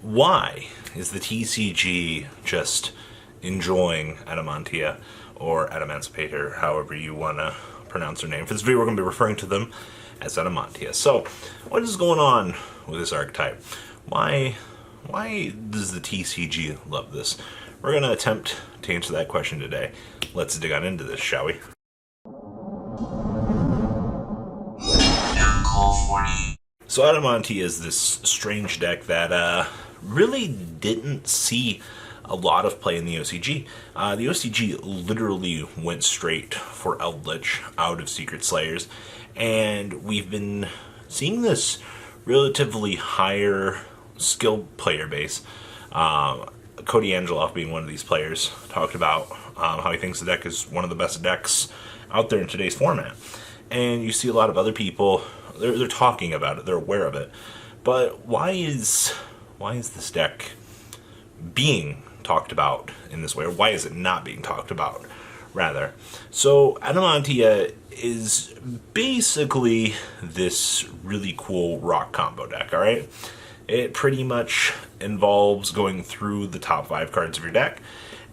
Why is the TCG just enjoying Adamantia or Adamancipator, however you want to pronounce their name? For this video, we're going to be referring to them as Adamantia. So, what is going on with this archetype? Why does the TCG love this? We're going to attempt to answer that question today. Let's dig on into this, shall we? So Adamantia is this strange deck that really didn't see a lot of play in the OCG. The OCG literally went straight for Eldritch out of Secret Slayers, and we've been seeing this relatively higher skilled player base. Cody Angeloff, being one of these players, talked about how he thinks the deck is one of the best decks out there in today's format. And you see a lot of other people, they're talking about it, they're aware of it. But why is this deck being talked about in this way? Or why is it not being talked about, rather? So Adamantia is basically this really cool rock combo deck, alright? It pretty much involves going through the top 5 cards of your deck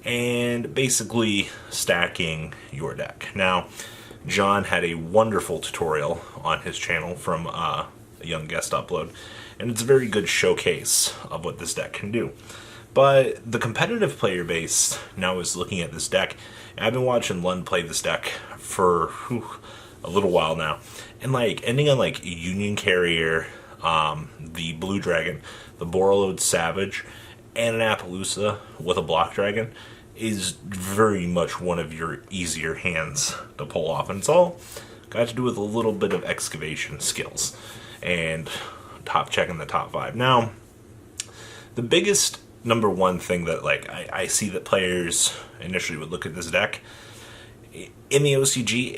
and basically stacking your deck. Now, John had a wonderful tutorial on his channel from a young guest upload, and it's a very good showcase of what this deck can do. But the competitive player base now is looking at this deck, and I've been watching Lund play this deck for a little while now, and ending on Union Carrier, the Blue Dragon, the Borreload Savage, and an Appaloosa with a Block Dragon is very much one of your easier hands to pull off. And it's all got to do with a little bit of excavation skills and top checking the top 5. Now, the biggest number one thing that I see that players initially would look at this deck, in the OCG,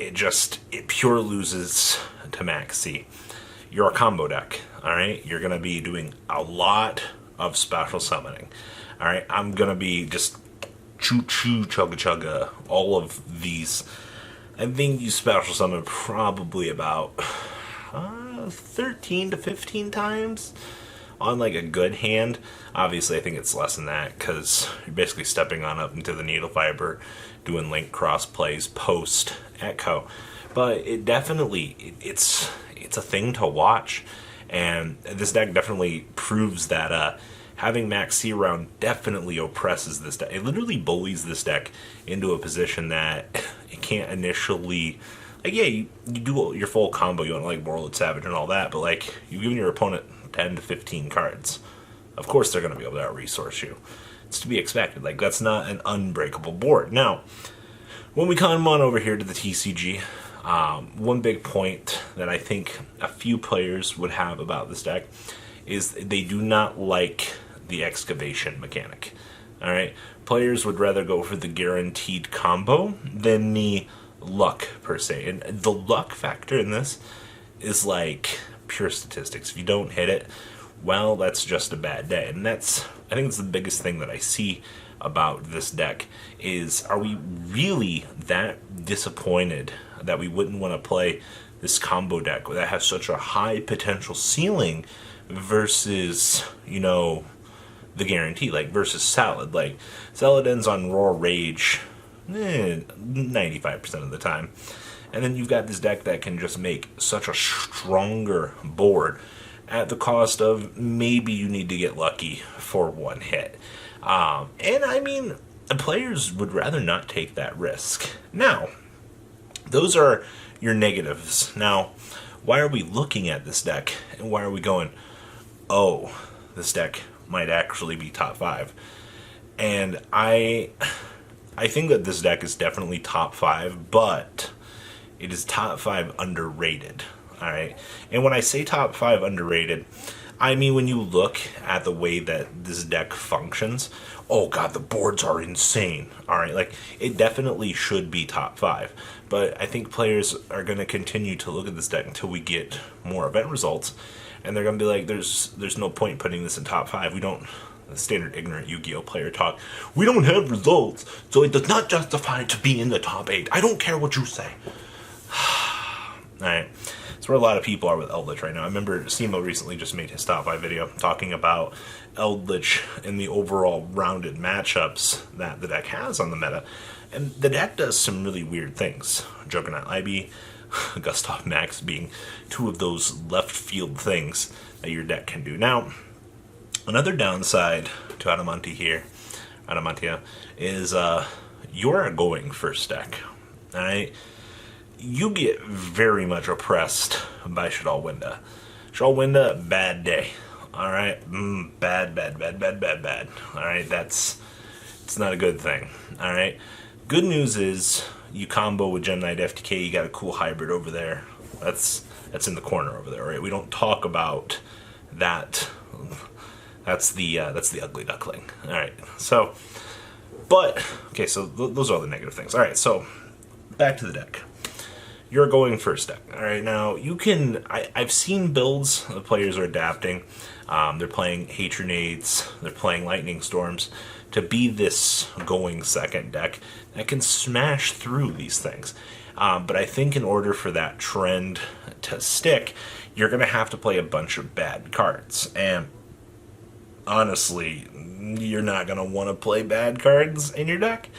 it pure loses to Max C. You're a combo deck, alright? You're going to be doing a lot of special summoning, alright? I'm going to be just choo-choo, chugga-chugga, all of these. I think you special summon probably about 13 to 15 times on a good hand. Obviously, I think it's less than that because you're basically stepping on up into the needle fiber, doing link cross plays post Echo. But it definitely, it's a thing to watch, and this deck definitely proves that having Max C around definitely oppresses this deck. It literally bullies this deck into a position that it can't initially... yeah, you do your full combo, you want Borreload Savage and all that, but you've given your opponent 10 to 15 cards. Of course they're going to be able to out-resource you. It's to be expected. That's not an unbreakable board. Now, when we come on over here to the TCG, one big point that I think a few players would have about this deck is they do not like the excavation mechanic. Alright? Players would rather go for the guaranteed combo than the luck, per se. And the luck factor in this is pure statistics. If you don't hit it, well, that's just a bad day. And I think it's the biggest thing that I see about this deck is, are we really that disappointed that we wouldn't want to play this combo deck that has such a high potential ceiling versus, the guarantee, versus Salad. Salad ends on Raw Rage 95% of the time. And then you've got this deck that can just make such a stronger board at the cost of maybe you need to get lucky for one hit. And I mean, players would rather not take that risk. Now, those are your negatives. Now, why are we looking at this deck, and why are we going, oh, this deck might actually be top 5? And I think that this deck is definitely top 5, but it is top 5 underrated. Alright? And when I say top 5 underrated, I mean when you look at the way that this deck functions, oh god, the boards are insane. Alright, it definitely should be top 5. But I think players are going to continue to look at this deck until we get more event results, and they're going to be there's no point putting this in top 5. We don't... Standard ignorant Yu-Gi-Oh player talk. We don't have results, so it does not justify to be in the top 8. I don't care what you say. Alright, so where a lot of people are with Eldritch right now. I remember Simo recently just made his top 5 video talking about Eldritch and the overall rounded matchups that the deck has on the meta. And the deck does some really weird things. Juggernaut IB, Gustav Max being two of those left field things that your deck can do. Now, another downside to Adamantia, is you're a going first deck. Alright? You get very much oppressed by Shadal Winda. Shadal Winda, bad day. Alright? Bad. Alright? It's not a good thing. Alright? Good news is you combo with Gem Knight FTK, you got a cool hybrid over there. That's in the corner over there, right? We don't talk about that. That's the ugly duckling. All right. So, okay. So those are all the negative things. All right. So back to the deck. You're going first deck. All right. Now you can. I've seen builds the players are adapting. They're playing Hatronades. They're playing Lightning Storms to be this going second deck that can smash through these things. But I think in order for that trend to stick, you're going to have to play a bunch of bad cards. And honestly, you're not going to want to play bad cards in your deck.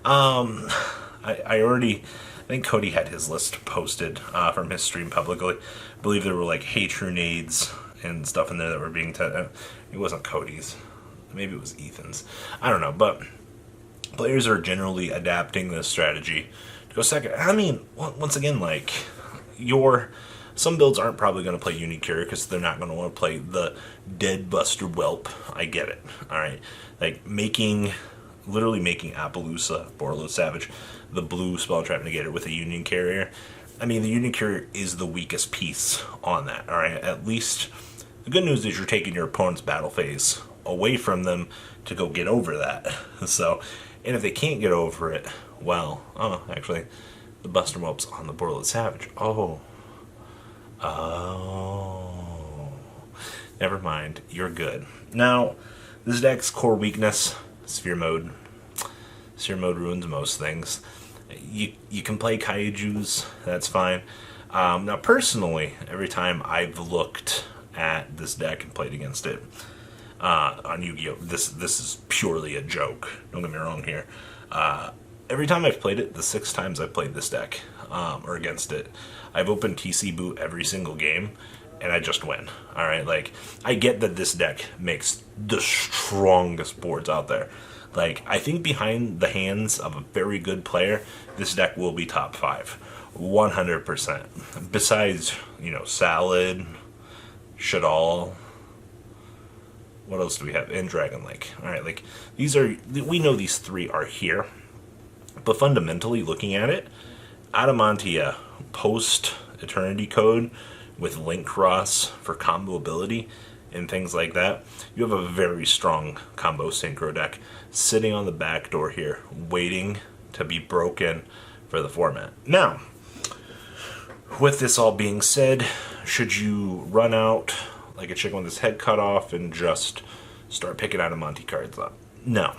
I think Cody had his list posted from his stream publicly. I believe there were like Hatronades and stuff in there that were being tested. It wasn't Cody's. Maybe it was Ethan's. I don't know, but players are generally adapting this strategy to go second. I mean, once again, like, some builds aren't probably going to play Unique Carrier because they're not going to want to play the Dead Buster Whelp. I get it. All right. Like, literally making Appaloosa, Borlo Savage, the blue Spell Trap Negator with a Union Carrier. I mean, the Union Carrier is the weakest piece on that. All right. At least the good news is you're taking your opponent's battle phase away from them to go get over that. So, and if they can't get over it, well, actually, the Buster Whelp's on the Borlo Savage. Never mind. You're good. Now, this deck's core weakness, Sphere Mode. Sphere Mode ruins most things. You can play Kaijus, that's fine. Now, personally, every time I've looked at this deck and played against it on Yu-Gi-Oh! This is purely a joke. Don't get me wrong here. Every time I've played it, the 6 times I've played this deck, or against it, I've opened TC Boot every single game, and I just win. Alright, like, I get that this deck makes the strongest boards out there. Like, I think behind the hands of a very good player, this deck will be top 5. 100%. Besides, Salad, Shadal, what else do we have? And Dragon Lake. Alright, like, we know these 3 are here. But fundamentally, looking at it, Adamantia post Eternity Code with Link Cross for combo ability and things like that, you have a very strong combo synchro deck sitting on the back door here, waiting to be broken for the format. Now, with this all being said, should you run out like a chicken with his head cut off and just start picking Adamanti cards up? No.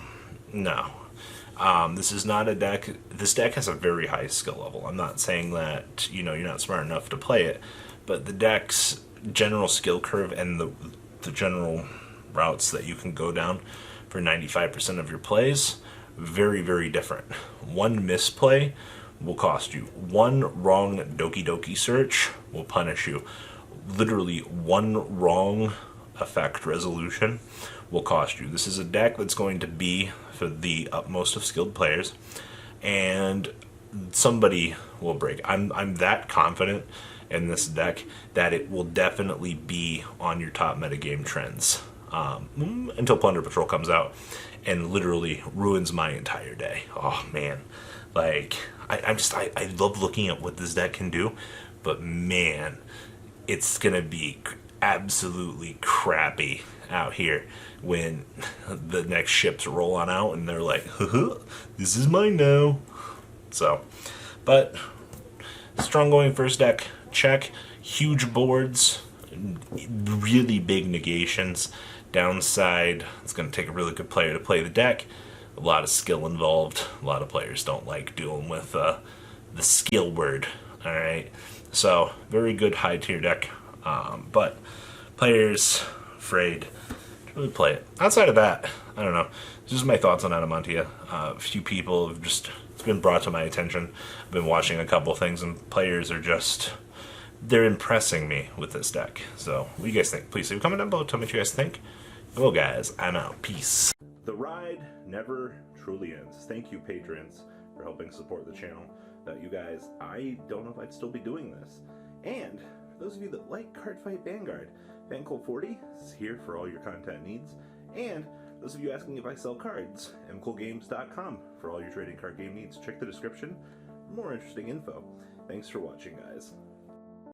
This is not a deck. This deck has a very high skill level. I'm not saying that you're not smart enough to play it, but the deck's general skill curve and the general routes that you can go down for 95% of your plays, very, very different. One misplay will cost you. One wrong Doki Doki search will punish you. Literally, one wrong effect resolution will cost you. This is a deck that's going to be for the utmost of skilled players, and somebody will break. I'm that confident in this deck that it will definitely be on your top metagame trends until Plunder Patrol comes out and literally ruins my entire day. Oh man, like I love looking at what this deck can do, but man, it's gonna be absolutely crappy out here when the next ships roll on out and they're like, this is mine now. So, but strong going first deck, check. Huge boards, really big negations. Downside, it's going to take a really good player to play the deck. A lot of skill involved. A lot of players don't like dealing with the skill word. Alright, So, very good high tier deck. But players afraid to really play it. Outside of that, I don't know. This is my thoughts on Adamantia. A few people have just, it's been brought to my attention. I've been watching a couple things, and players are just, they're impressing me with this deck. So, what do you guys think? Please leave a comment down below. Tell me what you guys think. Well, guys, I'm out. Peace. The ride never truly ends. Thank you, patrons, for helping support the channel. Without you guys, I don't know if I'd still be doing this. And for those of you that like Cardfight Vanguard, FanCool40 is here for all your content needs. And those of you asking if I sell cards, mcoolgames.com for all your trading card game needs. Check the description for more interesting info. Thanks for watching, guys.